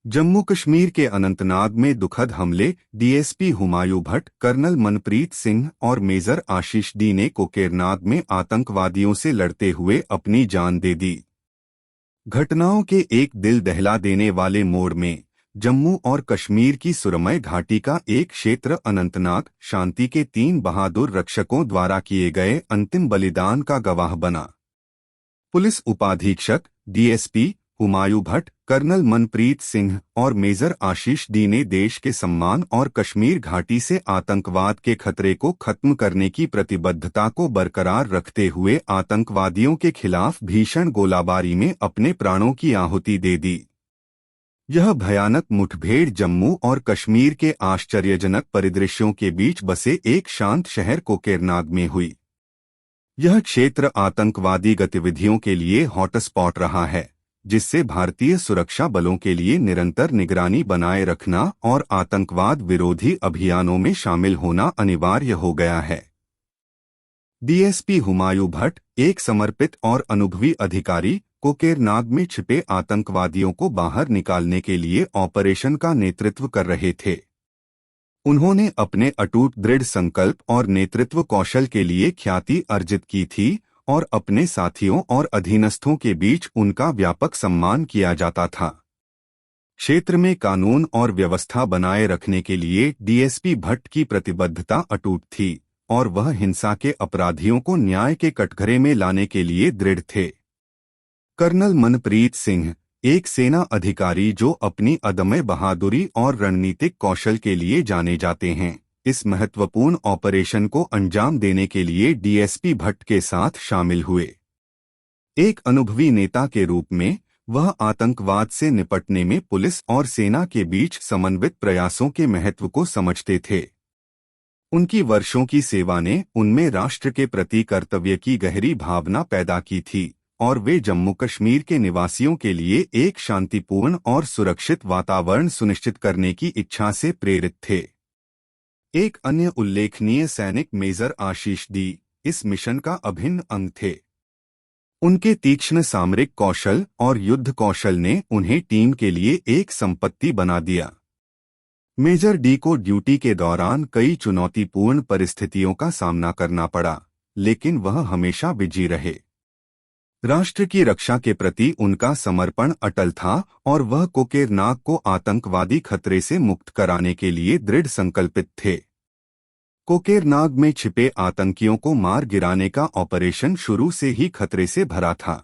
जम्मू कश्मीर के अनंतनाग में दुखद हमले। डीएसपी हुमायूं भट्ट, कर्नल मनप्रीत सिंह और मेजर आशीष डी ने कोकेरनाग में आतंकवादियों से लड़ते हुए अपनी जान दे दी। घटनाओं के एक दिल दहला देने वाले मोड़ में जम्मू और कश्मीर की सुरमय घाटी का एक क्षेत्र अनंतनाग शांति के 3 बहादुर रक्षकों द्वारा किए गए अंतिम बलिदान का गवाह बना। पुलिस उपाधीक्षक डीएसपी हुमायूं भट्ट, कर्नल मनप्रीत सिंह और मेजर आशीष डी ने देश के सम्मान और कश्मीर घाटी से आतंकवाद के खतरे को खत्म करने की प्रतिबद्धता को बरकरार रखते हुए आतंकवादियों के खिलाफ भीषण गोलाबारी में अपने प्राणों की आहुति दे दी। यह भयानक मुठभेड़ जम्मू और कश्मीर के आश्चर्यजनक परिदृश्यों के बीच बसे एक शांत शहर कोकेरनाग में हुई। यह क्षेत्र आतंकवादी गतिविधियों के लिए हॉटस्पॉट रहा है, जिससे भारतीय सुरक्षा बलों के लिए निरंतर निगरानी बनाए रखना और आतंकवाद विरोधी अभियानों में शामिल होना अनिवार्य हो गया है। डीएसपी हुमायूं भट्ट, एक समर्पित और अनुभवी अधिकारी, कोकेरनाग में छिपे आतंकवादियों को बाहर निकालने के लिए ऑपरेशन का नेतृत्व कर रहे थे। उन्होंने अपने अटूट दृढ़ संकल्प और नेतृत्व कौशल के लिए ख्याति अर्जित की थी और अपने साथियों और अधीनस्थों के बीच उनका व्यापक सम्मान किया जाता था। क्षेत्र में कानून और व्यवस्था बनाए रखने के लिए डीएसपी भट्ट की प्रतिबद्धता अटूट थी और वह हिंसा के अपराधियों को न्याय के कटघरे में लाने के लिए दृढ़ थे। कर्नल मनप्रीत सिंह, एक सेना अधिकारी जो अपनी अदम्य बहादुरी और रणनीतिक कौशल के लिए जाने जाते हैं, इस महत्वपूर्ण ऑपरेशन को अंजाम देने के लिए डीएसपी भट्ट के साथ शामिल हुए। एक अनुभवी नेता के रूप में वह आतंकवाद से निपटने में पुलिस और सेना के बीच समन्वित प्रयासों के महत्व को समझते थे। उनकी वर्षों की सेवा ने उनमें राष्ट्र के प्रति कर्तव्य की गहरी भावना पैदा की थी और वे जम्मू कश्मीर के निवासियों के लिए एक शांतिपूर्ण और सुरक्षित वातावरण सुनिश्चित करने की इच्छा से प्रेरित थे। एक अन्य उल्लेखनीय सैनिक मेजर आशीष डी इस मिशन का अभिन्न अंग थे। उनके तीक्ष्ण सामरिक कौशल और युद्ध कौशल ने उन्हें टीम के लिए एक संपत्ति बना दिया। मेजर डी को ड्यूटी के दौरान कई चुनौतीपूर्ण परिस्थितियों का सामना करना पड़ा, लेकिन वह हमेशा विजयी रहे। राष्ट्र की रक्षा के प्रति उनका समर्पण अटल था और वह कोकेरनाग को आतंकवादी खतरे से मुक्त कराने के लिए दृढ़ संकल्पित थे। कोकेरनाग में छिपे आतंकियों को मार गिराने का ऑपरेशन शुरू से ही खतरे से भरा था।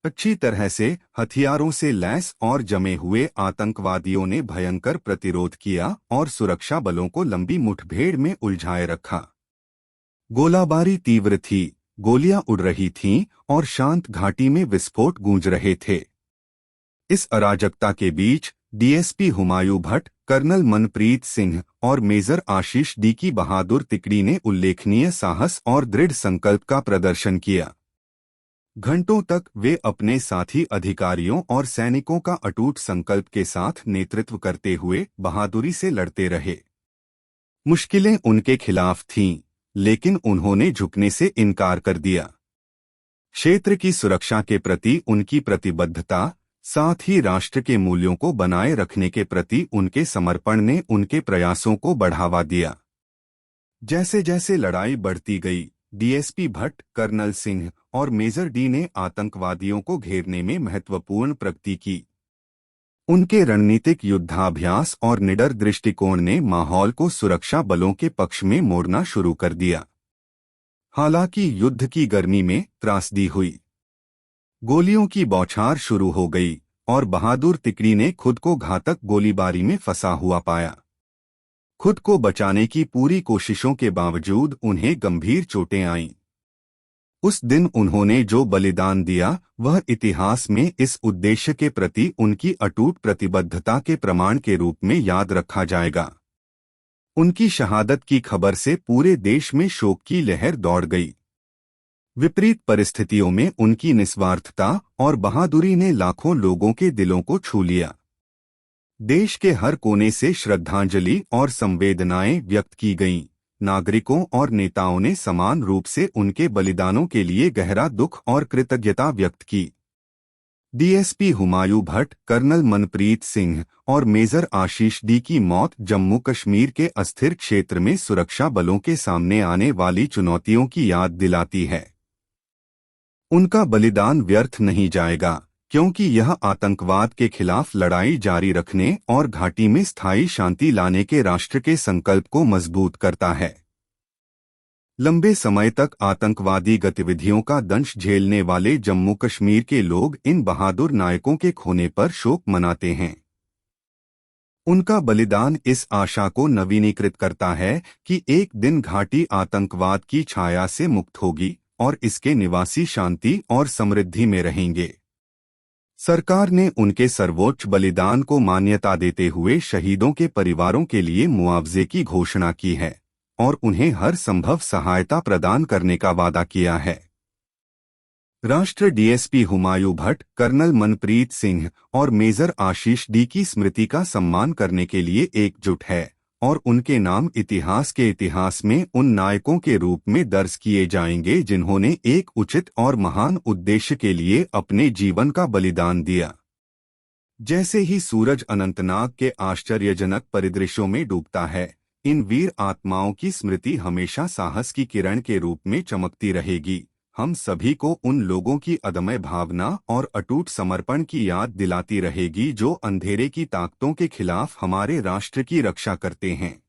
अच्छी तरह से हथियारों से लैस और जमे हुए आतंकवादियों ने भयंकर प्रतिरोध किया और सुरक्षा बलों को लंबी मुठभेड़ में उलझाए रखा। गोलाबारी तीव्र थी, गोलियां उड़ रही थीं और शांत घाटी में विस्फोट गूंज रहे थे। इस अराजकता के बीच डीएसपी हुमायूं भट्ट, कर्नल मनप्रीत सिंह और मेजर आशीष डी की बहादुर तिकड़ी ने उल्लेखनीय साहस और दृढ़ संकल्प का प्रदर्शन किया। घंटों तक वे अपने साथी अधिकारियों और सैनिकों का अटूट संकल्प के साथ नेतृत्व करते हुए बहादुरी से लड़ते रहे। मुश्किलें उनके खिलाफ थीं, लेकिन उन्होंने झुकने से इनकार कर दिया। क्षेत्र की सुरक्षा के प्रति उनकी प्रतिबद्धता, साथ ही राष्ट्र के मूल्यों को बनाए रखने के प्रति उनके समर्पण ने उनके प्रयासों को बढ़ावा दिया। जैसे जैसे लड़ाई बढ़ती गई, डीएसपी भट्ट, कर्नल सिंह और मेजर डी ने आतंकवादियों को घेरने में महत्वपूर्ण प्रगति की। उनके रणनीतिक युद्धाभ्यास और निडर दृष्टिकोण ने माहौल को सुरक्षा बलों के पक्ष में मोड़ना शुरू कर दिया। हालांकि युद्ध की गर्मी में त्रासदी हुई। गोलियों की बौछार शुरू हो गई और बहादुर तिकड़ी ने खुद को घातक गोलीबारी में फंसा हुआ पाया। खुद को बचाने की पूरी कोशिशों के बावजूद उन्हें गंभीर चोटें आईं। उस दिन उन्होंने जो बलिदान दिया वह इतिहास में इस उद्देश्य के प्रति उनकी अटूट प्रतिबद्धता के प्रमाण के रूप में याद रखा जाएगा। उनकी शहादत की खबर से पूरे देश में शोक की लहर दौड़ गई। विपरीत परिस्थितियों में उनकी निस्वार्थता और बहादुरी ने लाखों लोगों के दिलों को छू लिया। देश के हर कोने से श्रद्धांजलि और संवेदनाएं व्यक्त की गईं। नागरिकों और नेताओं ने समान रूप से उनके बलिदानों के लिए गहरा दुख और कृतज्ञता व्यक्त की। डीएसपी हुमायूं भट्ट, कर्नल मनप्रीत सिंह और मेजर आशीष डी की मौत जम्मू कश्मीर के अस्थिर क्षेत्र में सुरक्षा बलों के सामने आने वाली चुनौतियों की याद दिलाती है। उनका बलिदान व्यर्थ नहीं जाएगा, क्योंकि यह आतंकवाद के खिलाफ लड़ाई जारी रखने और घाटी में स्थायी शांति लाने के राष्ट्र के संकल्प को मजबूत करता है। लंबे समय तक आतंकवादी गतिविधियों का दंश झेलने वाले जम्मू कश्मीर के लोग इन बहादुर नायकों के खोने पर शोक मनाते हैं। उनका बलिदान इस आशा को नवीनीकृत करता है कि एक दिन घाटी आतंकवाद की छाया से मुक्त होगी और इसके निवासी शांति और समृद्धि में रहेंगे। सरकार ने उनके सर्वोच्च बलिदान को मान्यता देते हुए शहीदों के परिवारों के लिए मुआवजे की घोषणा की है और उन्हें हर संभव सहायता प्रदान करने का वादा किया है। राष्ट्र डीएसपी हुमायूं भट्ट, कर्नल मनप्रीत सिंह और मेजर आशीष डी की स्मृति का सम्मान करने के लिए एकजुट है और उनके नाम इतिहास में उन नायकों के रूप में दर्ज किए जाएंगे जिन्होंने एक उचित और महान उद्देश्य के लिए अपने जीवन का बलिदान दिया। जैसे ही सूरज अनंतनाग के आश्चर्यजनक परिदृश्यों में डूबता है, इन वीर आत्माओं की स्मृति हमेशा साहस की किरण के रूप में चमकती रहेगी। हम सभी को उन लोगों की अदम्य भावना और अटूट समर्पण की याद दिलाती रहेगी जो अंधेरे की ताकतों के खिलाफ हमारे राष्ट्र की रक्षा करते हैं।